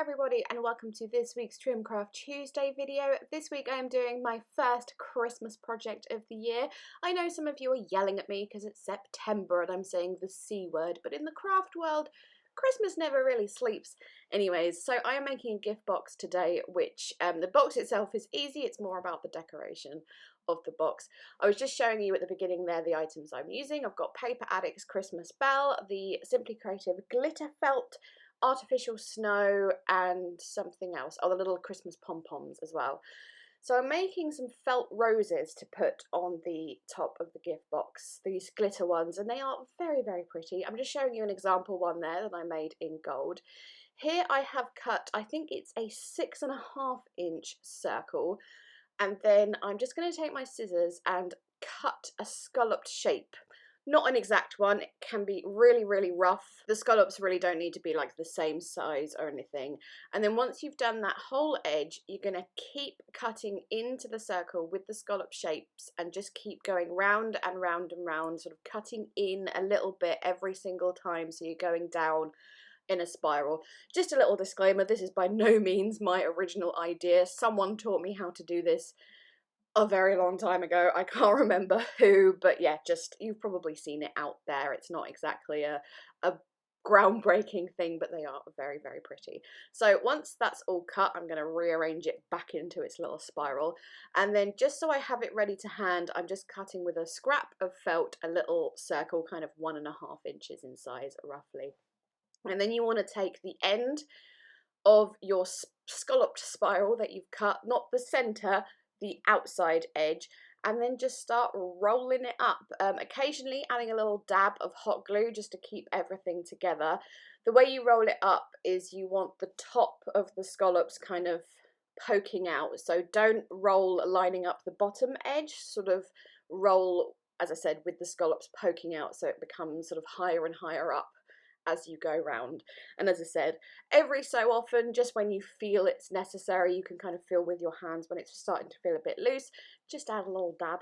everybody and welcome to this week's Trimcraft Tuesday video. This week I am doing my first Christmas project of the year. I know some of you are yelling at me because it's September and I'm saying the C word, but in the craft world, Christmas never really sleeps. Anyways, so I am making a gift box today, which the box itself is easy. It's more about the decoration of the box. I was just showing you at the beginning there the items I'm using. I've got Paper Addicts Christmas Belle, the Simply Creative glitter felt, artificial snow, and something else. Oh, the little Christmas pom-poms as well. So I'm making some felt roses to put on the top of the gift box, these glitter ones, and they are very, very pretty. I'm just showing you an example one there that I made in gold. Here I have cut, I think it's a 6.5-inch circle, and then I'm just going to take my scissors and cut a scalloped shape. Not an exact one, it can be really, really rough. The scallops really don't need to be like the same size or anything. And then once you've done that whole edge, you're going to keep cutting into the circle with the scallop shapes and just keep going round and round and round, sort of cutting in a little bit every single time, so you're going down in a spiral. Just a little disclaimer, this is by no means my original idea. Someone taught me how to do this a very long time ago. I can't remember who, but yeah, just you've probably seen it out there. It's not exactly a groundbreaking thing, but they are very, very pretty. So once that's all cut, I'm going to rearrange it back into its little spiral, and then just so I have it ready to hand, I'm just cutting with a scrap of felt a little circle, kind of 1.5 inches in size roughly. And then you want to take the end of your scalloped spiral that you've cut, not the center, the outside edge, and then just start rolling it up, occasionally adding a little dab of hot glue just to keep everything together. The way you roll it up is you want the top of the scallops kind of poking out, so don't roll lining up the bottom edge, sort of roll, as I said, with the scallops poking out, so it becomes sort of higher and higher up as you go round. And as I said, every so often, just when you feel it's necessary, you can kind of feel with your hands when it's starting to feel a bit loose, just add a little dab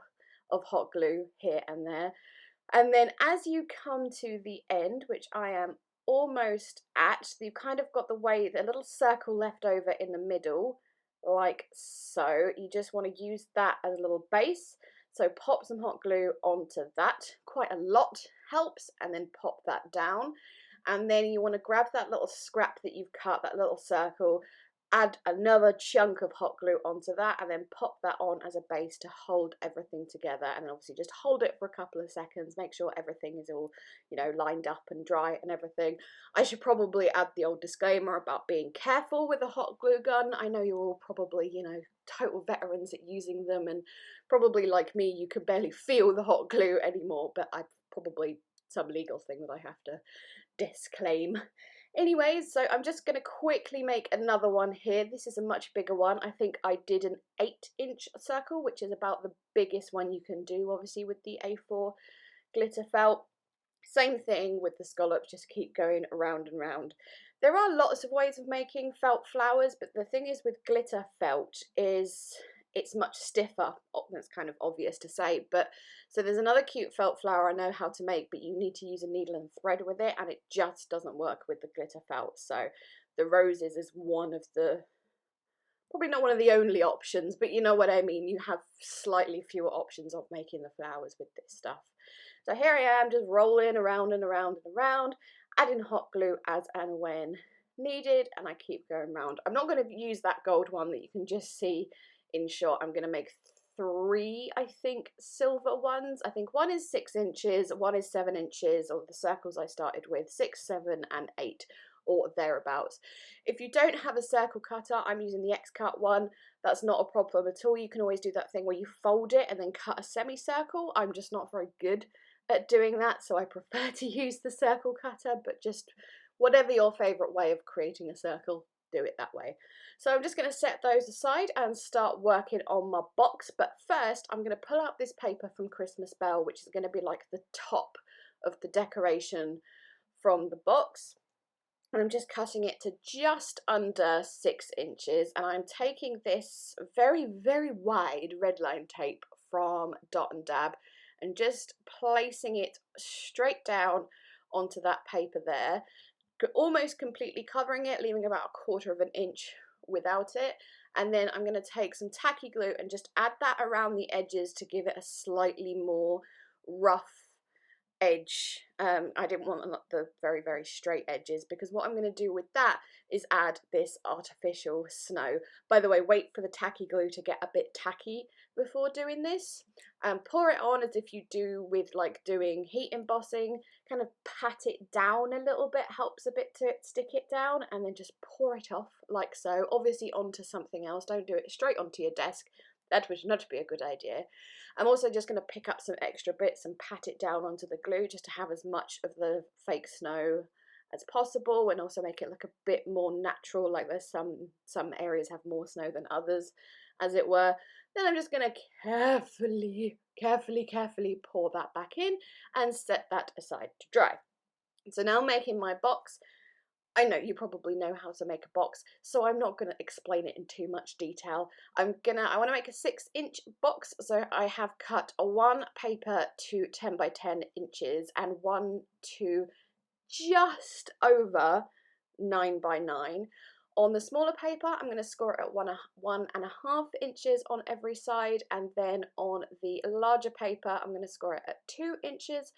of hot glue here and there. And then as you come to the end, which I am almost at, you've kind of got the little circle left over in the middle, like so. You just want to use that as a little base. So pop some hot glue onto that, quite a lot helps, and then pop that down. And then you want to grab that little scrap that you've cut, that little circle, add another chunk of hot glue onto that, and then pop that on as a base to hold everything together. And then obviously just hold it for a couple of seconds, make sure everything is all, you know, lined up and dry and everything. I should probably add the old disclaimer about being careful with a hot glue gun. I know you're all probably, you know, total veterans at using them, and probably like me, you can barely feel the hot glue anymore, but I probably some legal thing that I have to disclaim. Anyways, so I'm just going to quickly make another one here. This is a much bigger one. I think I did an 8-inch circle, which is about the biggest one you can do, obviously, with the A4 glitter felt. Same thing with the scallops, just keep going around and round. There are lots of ways of making felt flowers, but the thing is with glitter felt is it's much stiffer. Oh, that's kind of obvious to say, but so there's another cute felt flower I know how to make, but you need to use a needle and thread with it, and it just doesn't work with the glitter felt. So the roses is one of the, probably not one of the only options, but you know what I mean. You have slightly fewer options of making the flowers with this stuff. So here I am, just rolling around and around and around, adding hot glue as and when needed, and I keep going round. I'm not going to use that gold one that you can just see in shot. I'm going to make 3, I think, silver ones. I think one is 6 inches, one is 7 inches, or the circles I started with, 6, 7, and 8, or thereabouts. If you don't have a circle cutter, I'm using the X-Cut one. That's not a problem at all. You can always do that thing where you fold it and then cut a semicircle. I'm just not very good at doing that, so I prefer to use the circle cutter, but just whatever your favourite way of creating a circle, do it that way. So I'm just going to set those aside and start working on my box, but first I'm going to pull out this paper from Christmas Belle, which is going to be like the top of the decoration from the box, and I'm just cutting it to just under 6 inches, and I'm taking this very, very wide red line tape from Dot and Dab and just placing it straight down onto that paper there. almost completely covering it, leaving about 1/4 of an inch without it. And then I'm going to take some tacky glue and just add that around the edges to give it a slightly more rough edge. I didn't want the very, very straight edges, because what I'm going to do with that is add this artificial snow. By the way, wait for the tacky glue to get a bit tacky before doing this. Pour it on as if you do with like doing heat embossing. Kind of pat it down a little bit, helps a bit to stick it down, and then just pour it off like so. Obviously onto something else, don't do it straight onto your desk. That would not be a good idea. I'm also just going to pick up some extra bits and pat it down onto the glue just to have as much of the fake snow as possible, and also make it look a bit more natural, like there's some areas have more snow than others, as it were. Then I'm just going to carefully pour that back in and set that aside to dry. So now making my box. I know you probably know how to make a box, so I'm not going to explain it in too much detail. I want to make a 6-inch box, so I have cut one paper to 10 by 10 inches and one to just over 9 by 9. On the smaller paper, I'm going to score it at 1.5 inches on every side, and then on the larger paper, I'm going to score it at 2 inches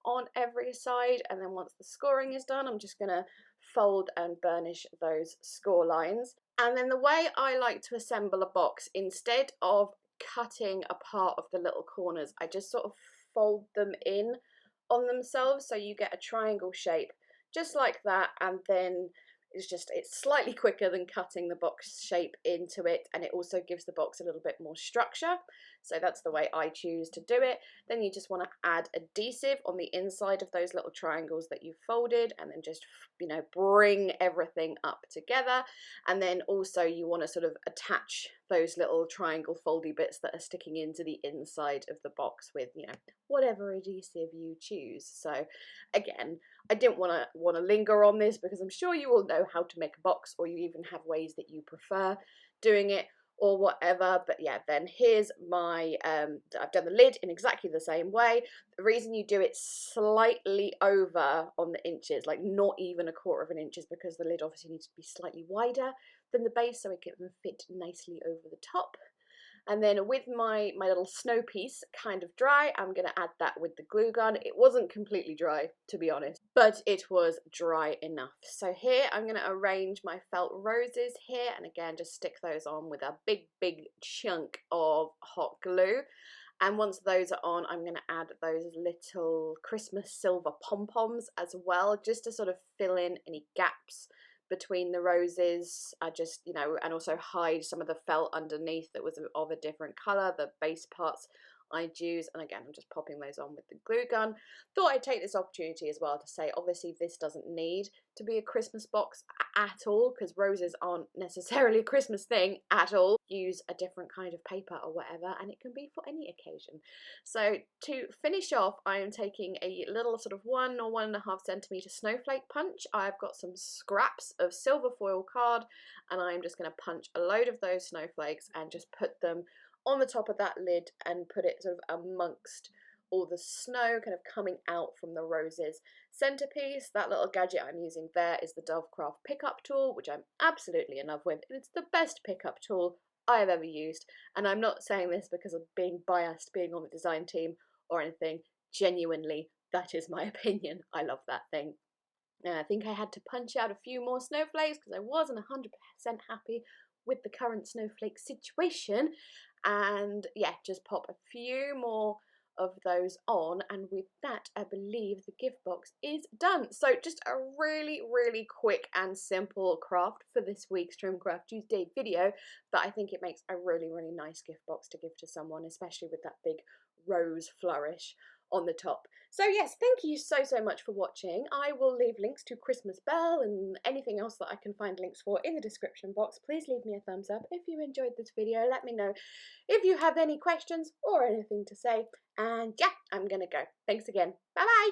on every side. And then once the scoring is done, I'm just going to fold and burnish those score lines. And then the way I like to assemble a box, instead of cutting a part of the little corners, I just sort of fold them in on themselves, so you get a triangle shape just like that. And then it's slightly quicker than cutting the box shape into it, and it also gives the box a little bit more structure. So that's the way I choose to do it. Then you just want to add adhesive on the inside of those little triangles that you've folded, and then just, you know, bring everything up together. And then also you want to sort of attach those little triangle foldy bits that are sticking into the inside of the box with, you know, whatever adhesive you choose. So again, I didn't want to linger on this, because I'm sure you all know how to make a box, or you even have ways that you prefer doing it or whatever. But yeah, then here's my I've done the lid in exactly the same way. The reason you do it slightly over on the inches, like not even 1/4 of an inch, is because the lid obviously needs to be slightly wider than the base, so it can fit nicely over the top. And then with my little snow piece kind of dry, I'm going to add that with the glue gun. It wasn't completely dry, to be honest, but it was dry enough. So here I'm going to arrange my felt roses here, and again just stick those on with a big chunk of hot glue. And once those are on, I'm going to add those little Christmas silver pom-poms as well, just to sort of fill in any gaps between the roses. I just, you know, and also hide some of the felt underneath that was of a different colour, the base parts I'd use. And again, I'm just popping those on with the glue gun. Thought I'd take this opportunity as well to say, obviously this doesn't need to be a Christmas box at all, because roses aren't necessarily a Christmas thing at all. Use a different kind of paper or whatever, and it can be for any occasion. So to finish off, I am taking a little sort of 1 or 1.5 centimetre snowflake punch. I've got some scraps of silver foil card, and I'm just going to punch a load of those snowflakes and just put them on the top of that lid and put it sort of amongst all the snow kind of coming out from the roses centerpiece. That little gadget I'm using there is the Trimcraft pickup tool, which I'm absolutely in love with. It's the best pickup tool I have ever used, and I'm not saying this because of being biased, being on the design team or anything. Genuinely, that is my opinion. I love that thing. And I think I had to punch out a few more snowflakes because I wasn't 100% happy with the current snowflake situation. And yeah, just pop a few more of those on, and with that I believe the gift box is done. So just a really quick and simple craft for this week's Trimcraft Tuesday video, but I think it makes a really nice gift box to give to someone, especially with that big rose flourish on the top. So yes, thank you so much for watching. I will leave links to Christmas Belle and anything else that I can find links for in the description box. Please leave me a thumbs up if you enjoyed this video. Let me know if you have any questions or anything to say. And yeah, I'm gonna go. Thanks again. Bye bye.